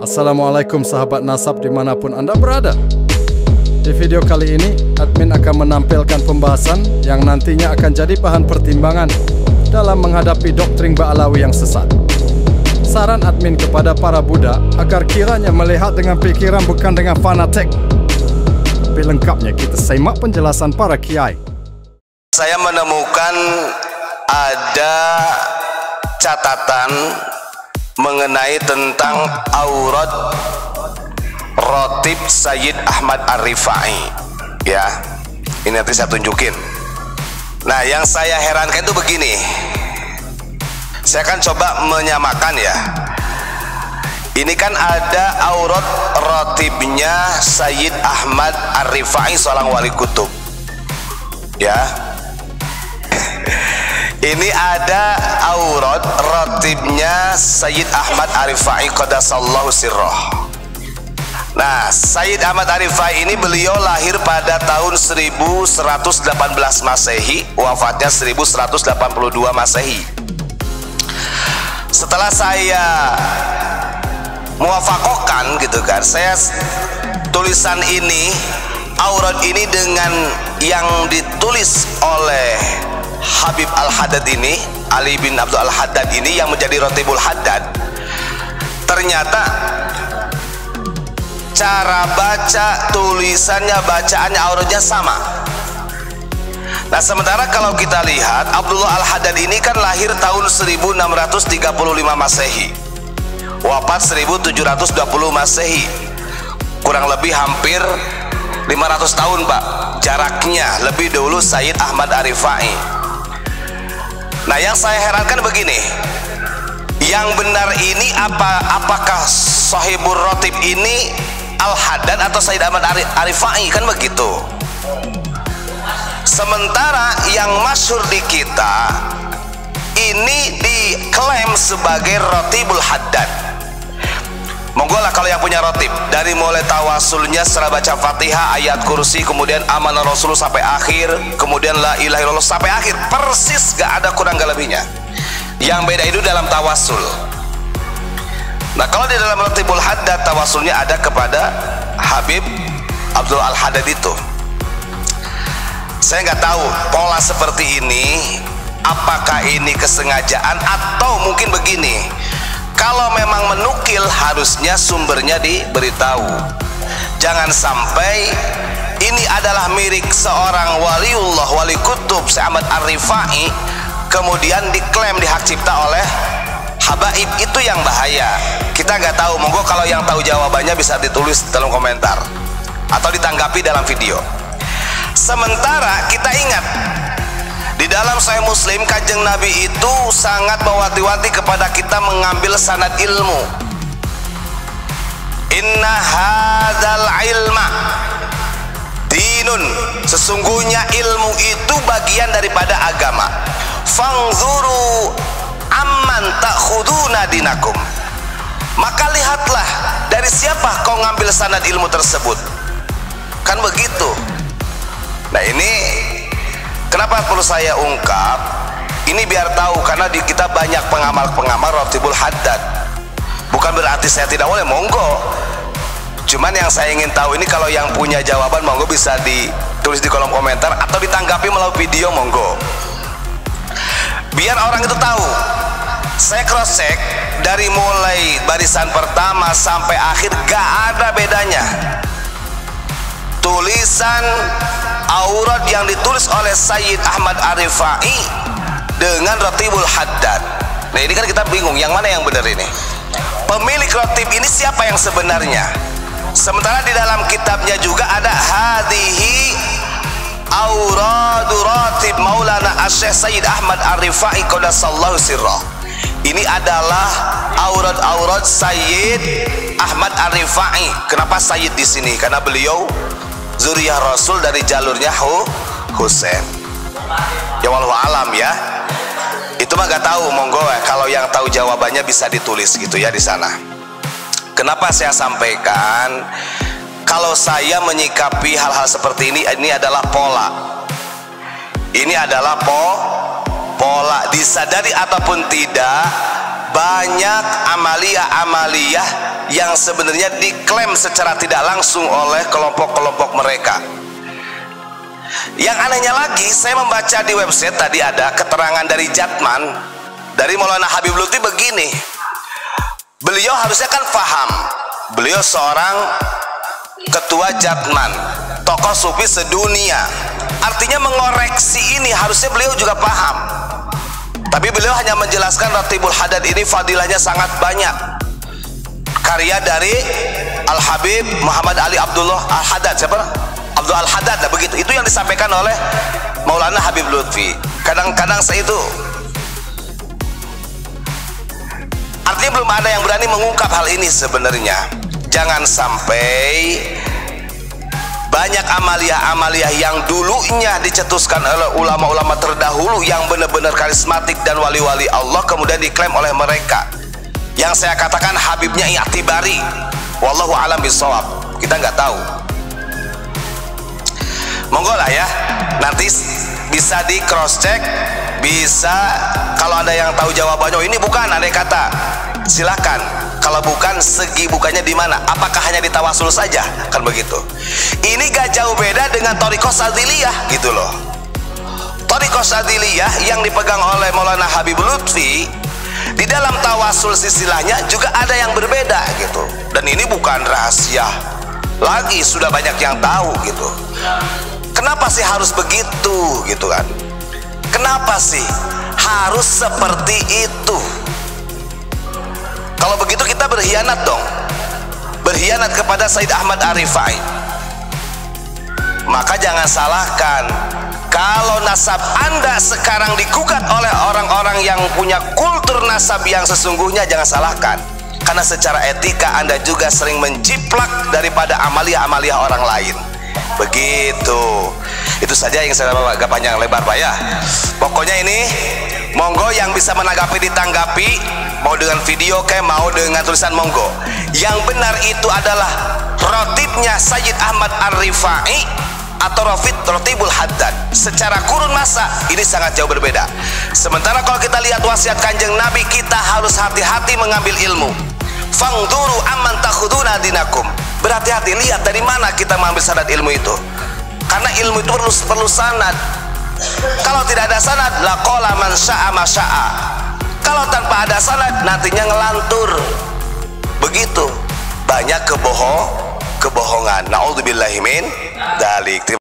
Assalamualaikum sahabat nasab dimanapun Anda berada. Di video kali ini, admin akan menampilkan pembahasan yang nantinya akan jadi bahan pertimbangan dalam menghadapi doktrin Ba'alawi yang sesat. Saran admin kepada para Buddha agar kiranya melihat dengan pikiran bukan dengan fanatik. Lebih lengkapnya kita simak penjelasan para kiai. Saya menemukan ada catatan mengenai tentang aurat Rotib Sayyid Ahmad Ar-Rifai. Ya, ini nanti saya tunjukin. Nah, yang saya herankan itu begini. Saya akan coba menyamakan ya. Ini kan ada aurat rotibnya Sayyid Ahmad Ar-Rifai, seorang wali kutub. Ya. Ini ada aurat rotibnya Sayyid Ahmad Ar-Rifai qadasallahu sirrah. Nah, Sayyid Ahmad Ar-Rifai ini beliau lahir pada tahun 1118 Masehi, wafatnya 1182 Masehi. Setelah saya muwafakokan gitu kan, saya tulisan ini, aurat ini dengan yang ditulis oleh Habib Al-Haddad ini, Ali bin Abdul Al-Haddad ini yang menjadi Rotibul Haddad, ternyata cara baca tulisannya, bacaannya, auratnya sama. Nah, sementara kalau kita lihat Abdullah Al-Haddad ini kan lahir tahun 1635 Masehi, wafat 1720 Masehi, kurang lebih hampir 500 tahun Pak jaraknya, lebih dulu Sayyid Ahmad Ar-Rifai. Nah, yang saya herankan begini, yang benar ini apakah Sahibur Rotib ini Al-Haddad atau Sayyid Ahmad Ar-Rifai, kan begitu. Sementara yang masyhur di kita ini diklaim sebagai Rotibul Haddad. Monggo lah kalau yang punya rotib, dari mulai tawasulnya setelah baca Fatihah, ayat kursi, kemudian amanah Rasul sampai akhir, kemudian la ilaha illallah sampai akhir, persis, gak ada kurang gak lebihnya. Yang beda itu dalam tawasul. Nah, kalau di dalam Rotibul Haddad tawasulnya ada kepada Habib Abdul Al-Haddad itu. Saya nggak tahu pola seperti ini apakah ini kesengajaan atau mungkin begini. Kalau memang menukil, harusnya sumbernya diberitahu. Jangan sampai ini adalah milik seorang waliullah, wali kutub Syekh Ahmad Ar-Rifai, kemudian diklaim dihak cipta oleh habaib. Itu yang bahaya. Kita nggak tahu. Monggo kalau yang tahu jawabannya bisa ditulis dalam komentar atau ditanggapi dalam video. Sementara kita ingat, di dalam Sahih Muslim, Kanjeng Nabi itu sangat mewanti-wanti kepada kita mengambil sanad ilmu. Inna hadzal ilma dinun, sesungguhnya ilmu itu bagian daripada agama. Fangzuru amman ta'khuduna dinakum, maka lihatlah dari siapa kau ngambil sanad ilmu tersebut. Kan begitu. Nah, ini kenapa perlu saya ungkap? Ini biar tahu, karena di kita banyak pengamal-pengamal Rotibul Haddad. Bukan berarti saya tidak boleh, monggo. Cuman yang saya ingin tahu ini, kalau yang punya jawaban monggo bisa ditulis di kolom komentar atau ditanggapi melalui video, monggo. Biar orang itu tahu. Saya cross check dari mulai barisan pertama sampai akhir, gak ada bedanya. Tulisan aurat yang ditulis oleh Sayyid Ahmad Ar-Rifai dengan Rotibul Haddad. Nah, ini kan kita bingung, yang mana yang benar ini? Pemilik rotib ini siapa yang sebenarnya? Sementara di dalam kitabnya juga ada hadhihi auradu Rotib Maulana Asy-Syaikh Sayyid Ahmad Ar-Rifai qadasallahu sirrah. Ini adalah aurat-aurat Sayyid Ahmad Ar-Rifai. Kenapa Sayyid di sini? Karena beliau zuriyah Rasul dari jalurnya Husain. Ya wallahu alam ya. Itu mah gak tahu, monggo ya. Kalau yang tahu jawabannya bisa ditulis gitu ya di sana. Kenapa saya sampaikan? Kalau saya menyikapi hal-hal seperti ini adalah pola. Ini adalah pola, disadari ataupun tidak, banyak amaliyah-amaliyah yang sebenarnya diklaim secara tidak langsung oleh kelompok-kelompok mereka. Yang anehnya lagi, saya membaca di website tadi ada keterangan dari Jatman, dari Maulana Habib Lutfi begini. Beliau harusnya kan paham, beliau seorang ketua Jatman, tokoh sufi sedunia, artinya mengoreksi ini harusnya beliau juga paham. Tapi beliau hanya menjelaskan Ratibul Haddad ini fadilahnya sangat banyak. Karya dari Al-Habib Muhammad Ali Abdullah Al-Haddad, siapa? Abdul Al-Haddad, nah begitu. Itu yang disampaikan oleh Maulana Habib Lutfi. Kadang-kadang saya itu, artinya belum ada yang berani mengungkap hal ini sebenarnya. Jangan sampai banyak amaliyah-amaliyah yang dulunya dicetuskan oleh ulama-ulama terdahulu yang benar-benar karismatik dan wali-wali Allah kemudian diklaim oleh mereka. Yang saya katakan Habibnya i'tibari, wallahu alam bisawab, kita nggak tahu. Monggo lah ya, nanti bisa di cross check, bisa kalau ada yang tahu jawabannya, oh ini bukan, andai kata, silakan. Kalau bukan, segi bukannya di mana? Apakah hanya di tawasul saja? Kan begitu. Ini gak jauh beda dengan Thariqah Sadziliyah gitu loh. Thariqah Sadziliyah yang dipegang oleh Maulana Habib Lutfi, di dalam tawasul silsilahnya juga ada yang berbeda gitu. Dan ini bukan rahasia lagi, sudah banyak yang tahu gitu. Kenapa sih harus begitu gitu kan? Kenapa sih harus seperti itu? Kalau begitu kita berkhianat dong, berkhianat kepada Sayyid Ahmad Ar-Rifai. Maka jangan salahkan kalau nasab Anda sekarang digugat oleh orang-orang yang punya kultur nasab yang sesungguhnya, jangan salahkan, karena secara etika Anda juga sering menjiplak daripada amaliyah-amaliyah orang lain. Begitu. Itu saja yang saya bawa, agak panjang lebar Pak ya. Pokoknya ini monggo yang bisa menanggapi ditanggapi, mau dengan video kayak mau dengan tulisan monggo. Yang benar itu adalah rotibnya Sayyid Ahmad Ar-Rifai atau Ratibul Haddad. Secara kurun masa ini sangat jauh berbeda. Sementara kalau kita lihat wasiat Kanjeng Nabi, kita harus hati-hati mengambil ilmu. Fangduru amman takhuduna dinakum. Berhati-hati, lihat dari mana kita mengambil sanad ilmu itu. Karena ilmu itu perlu sanad. Kalau tidak ada sanad, laqala man syaa ma syaa. Kalau tanpa ada sanad, nantinya ngelantur. Begitu. Banyak kebohongan. Naudzubillahi min dzalik.